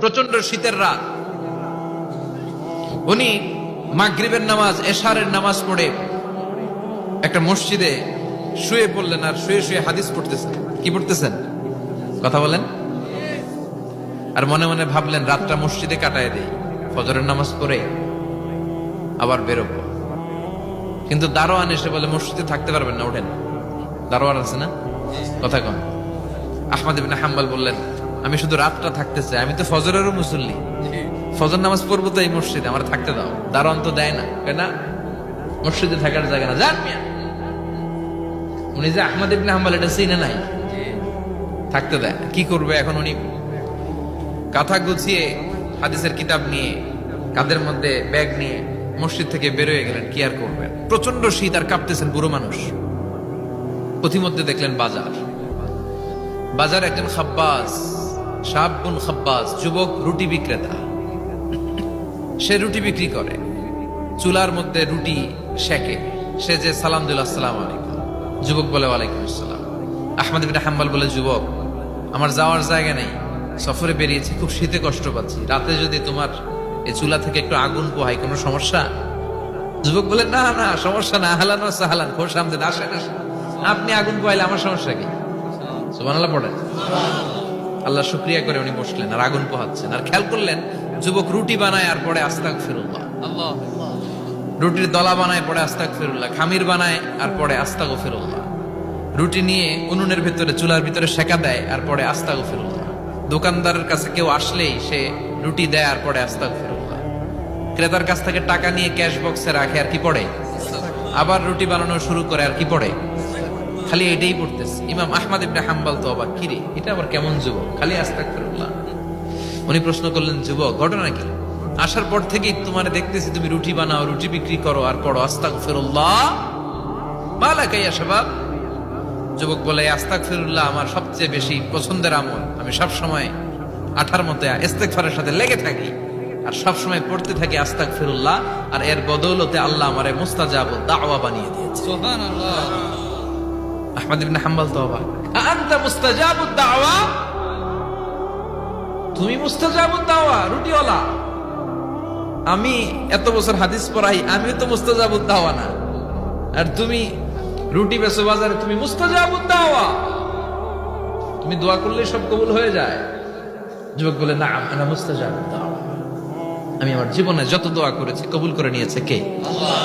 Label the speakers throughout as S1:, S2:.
S1: প্রচন্ড শীতের রাত। উনি মাগরিবের নামাজ, এশারের নামাজ পড়ে একটা মসজিদে শুয়ে পড়লেন, আর শুয়ে শুয়ে হাদিস পড়তেছেন। কি পড়তেছেন? কথা বলেন। আর মনে মনে ভাবলেন রাতটা মসজিদে কাটায় দেই, ফজরের নামাজ পড়ে আবার বেরোবো। কিন্তু দারোয়ান এসে বলে মসজিদে থাকতে পারবেন না, ওঠেন। দারোয়ান আছে না, কথা কন। আহমদ ইবনে হাম্বল বললেন আমি শুধু রাতটা থাকতে চাই, আমি তো ফজরেরও মুসল্লি, ফজর নামাজ পড়বো তো এই মসজিদে, আমার থাকতে দাও। দারোয়ান তো দেয় না, কেনা মসজিদে থাকার জায়গা না, যান মিয়া। উনি যে আহমদ ইবনে হাম্বল এটা চিনে নাই, থাকতে দেয় না। কি করবে এখন? উনি কাঁথা গুছিয়ে হাদিসের কিতাব নিয়ে কাঁধের মধ্যে ব্যাগ নিয়ে মসজিদ থেকে বেরোয় গেলেন। কি আর করবেন, প্রচন্ড শীত, আর কাঁপতেছেন বুড়ো মানুষ। পথিমধ্যে দেখলেন বাজার। বাজার একজন খাব্বাস, শাবুন খাব্বাস, যুবক রুটি বিক্রেতা। সে রুটি বিক্রি করে, চুলার মধ্যে রুটি সেকে। সে যে সালাম দিল আসসালামু আলাইকুম, যুবক বলে ওয়ালাইকুম আসসালাম। আহমদ ইবনে হাম্বল বলে যুবক আমার যাওয়ার জায়গা নেই, সফরে বেরিয়েছি, খুব শীতে কষ্ট পাচ্ছি, রাতে যদি তোমার এই চুলা থেকে একটু আগুন পোহাই কোনো সমস্যা? যুবক বলে না না সমস্যা না, আহলান ওয়া সাহলান, খোশ আমদেদ, আসেন আসেন, আপনি আগুন পোহাইলে আমার সমস্যা কি? সুবহানাল্লাহ পড়েন। আল্লাহ শুকরিয়া করে উনি বসলেন আর আগুন পোহাচ্ছেন। আর খেয়াল করলেন যুবক রুটি বানায় আর পরে আস্তাগফিরুল্লাহ, রুটির দলা বানায় পরে আস্তাগফিরুল্লাহ, খামির বানায় আর পরে আস্তাগফিরুল্লাহ, রুটি নিয়ে উনুনের ভিতরে চুলার ভিতরে সেকা দেয় আর পরে আস্তাগফিরুল্লাহ। দোকানদারের কাছে কেউ আসলেই সে রুটি দেয় আর পরে আস্তাগফিরুল্লাহ। ক্রেতার কাছ থেকে টাকা নিয়ে ক্যাশ বক্সে রাখে আর কি পড়ে? আবার রুটি বানানো শুরু করে আর কি পড়ে? খালি এটাই পড়তেছে। ইমাম আহমদ ইবনে হাম্বল তো অবাক, কিরে এটা আবার কেমন যুবক, খালি আস্তাগফিরুল্লাহ। উনি প্রশ্ন করলেন যুবক ঘটনা কি? আসার পর থেকেই তোমার দেখতেছি তুমি রুটি বানাও, রুটি বিক্রি করো আর পড়ো আস্তাগফিরুল্লাহ, মালাকা ইয়া শাবাব। যুবক বলে আস্তাগফিরুল্লাহ আমার সবচেয়ে বেশি পছন্দের আমল, আমি সব সময় আঠার মতো ইস্তেগফারের সাথে লেগে থাকি আর সব সময় পড়তে থাকি আস্তাগফিরুল্লাহ, আর এর বদৌলতে আল্লাহ আমারে মুস্তাজাবুদ দাওয়া বানিয়ে দিয়েছে। সুবহানাল্লাহ। আহমদ ইবনে হাম্বল তো অবাক, আনতা মুস্তাজাবুদ দাওয়া, তুমি মুস্তাজাবুদ দাওয়া, রুটিওয়ালা। আমি এত বছর হাদিস পড়াই, আমিও তো মুস্তাজাবুদ দাওয়া না, আর তুমি রুটি বেচো বাজারে, তুমি মুস্তাজাবুদ দাওয়া, তুমি দোয়া করলে সব কবুল হয়ে যায়। যুবক বলে না আনা মুস্তাজাবুদ দাওয়া, আমি আমার জীবনে যত দোয়া করেছি কবুল করে নিয়েছে কে? আল্লাহ।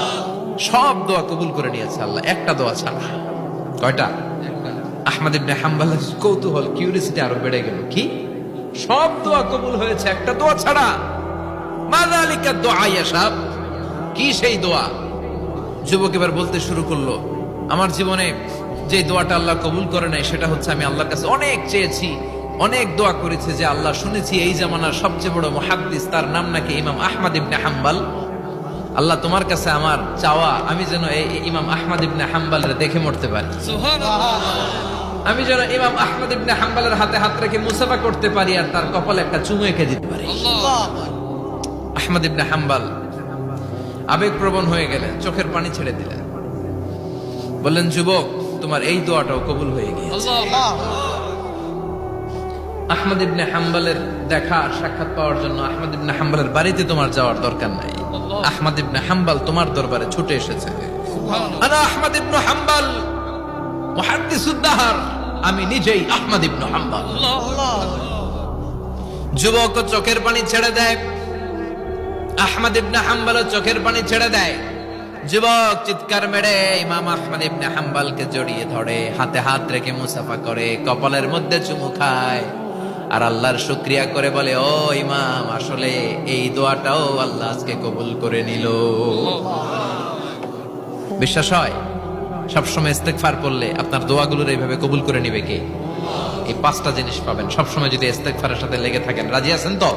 S1: সব দোয়া কবুল করে নিয়েছে আল্লাহ, একটা দোয়া ছাড়া। কয়টা? আহমদ ইবনে হাম্বলের কৌতূহল, কিউরিসিটি আরো বেড়ে গেল। কি? সব দোয়া কবুল হয়েছে একটা দোয়া ছাড়া। মাযালিকা দুআ ইয়া শাব, কি সেই দোয়া? যুবক এবার বলতে শুরু করলো আমার জীবনে যে দোয়াটা আল্লাহ কবুল করে নাই সেটা হচ্ছে আমি আল্লাহর কাছে অনেক চেয়েছি, অনেক দোয়া করেছে যে আল্লাহ শুনেছি এই জামানার সবচেয়ে বড় মুহাদ্দিস, তার নাম নাকি ইমাম আহমদ ইবনে হাম্বল। আল্লাহ তোমার কাছে আমার চাওয়া আমি যেন এই ইমাম আহমদ ইবনে হাম্বলের দেখে মরতে পারি। সুবহানাল্লাহ। আমি যেন ইমাম আহমদ ইবনে হাম্বলের হাতে হাত রেখে মুসাফা করতে পারি আর তার কপালে একটা চুমু এঁকে দিতে পারি। আল্লাহ। আহমদ ইবনে হাম্বল আবেগপ্রবণ হয়ে গেলেন, চোখের পানি ছেড়ে দিলেন, বললেন যুবক তোমার এই দোয়াটাও কবুল হয়ে গিয়েছে। আহমদ ইবনে হাম্বলের দেখা সাক্ষাৎ পাওয়ার জন্য আহমদ ইবনে হাম্বলের বাড়িতে তোমার যাওয়ার দরকার নাই, আহমদ ইবনে হাম্বল তোমার দরবারে ছুটে এসেছে। আনা আহমদ ইবনে হাম্বল মুহাদ্দিসুদ দাহর, আমি নিজেই আহমদ ইবনে হাম্বল। যুবক চোখের পানি ছেড়ে দেয়, আহমদ ইবনে হাম্বল চোখের পানি ছেড়ে দেয়। যুবক চিৎকার মেরে ইমাম আহমদ ইবনে হাম্বলকে জড়িয়ে ধরে, হাতে হাত রেখে মুসাফা করে, কপালের মধ্যে চুমু খায় আর আল্লাহর শুকরিয়া করে বলে ও ইমাম আসলে এই দোয়াটাও আল্লাহ আজকে কবুল করে নিল। বিশ্বাস হয় সবসময় ইস্তেগফার করলে আপনার দোয়াগুলোর এইভাবে কবুল করে নিবে কে? এই পাঁচটা জিনিস পাবেন সবসময় যদি ইস্তেগফারের সাথে লেগে থাকেন। রাজি আছেন তো?